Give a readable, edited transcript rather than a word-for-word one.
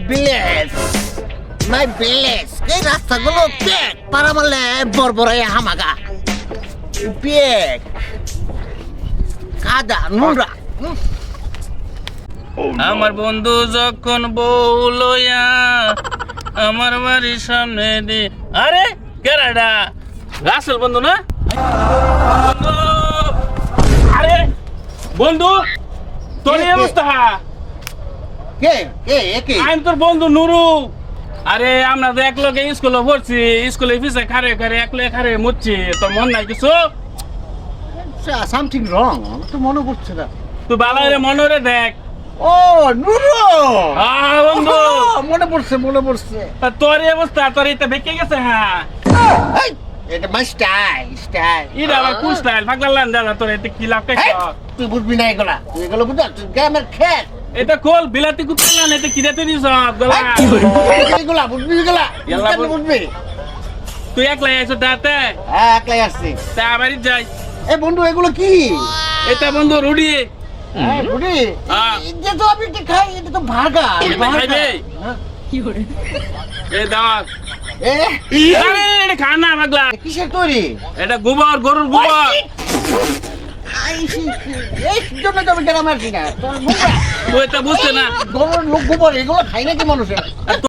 বিলেজ মাই বিলেজ এই রাস্তাগুলো পেক পারা মারলে বড়বড়াই হামাগা পেক কাদা নোংরা আমার বন্ধু যখন বউ লইয়া আমার বাড়ির সামনে দি আরে কেরাডা রাসেল বন্ধু না বন্ধু! আরে বন্ধু তোর এই অবস্থা কে কে কে আমি তোর বন্ধু নুরু আরে আমরা তো এক লোকে স্কুলে পড়ছি স্কুলে পিছে খারে খারে এক লোকে খারে মুচ্ছি তোর মন নাই কিছু সামথিং রং তো মনে পড়ছে না তুই বালারে মনরে দেখ ও নুরু বন্ধু মনে পড়ছে তা তোর এই অবস্থা তোর এটা বেঁকে গেছে হ্যাঁ এই, এটা মাই স্টাইল এটা আবার কোন স্টাইল পাগলান দাদা তোর এতে কি লাভ খাইছ তুই বুঝবি না এগুলো বুঝা গ্রামের খেত এটা কোল বিলাতি কুত্তা না এতে কি রে তুই সব গলা এগুলা বুঝবি এগুলা এগুলা বুঝবি তুই একলাই আইছ তাতে হ্যাঁ একলাই আসছি তা বাড়ি যাই এ বন্ধু এগুলো কি এটা বন্ধু রুডি বুড়ি হ্যাঁ। যে তো আমি এটা খাই এটা তো ভাগা এটা খাইবে? এই দাওয়াত এ আরে এটা খানা পাগলা কিসের তৈরি এটা গোবর গরুর গোবর এই জন্য তো আমি গ্রামে আসি না তুই এটা বুঝতে না গরুর লোক গোবর এগুলো খাই নাকি মানুষের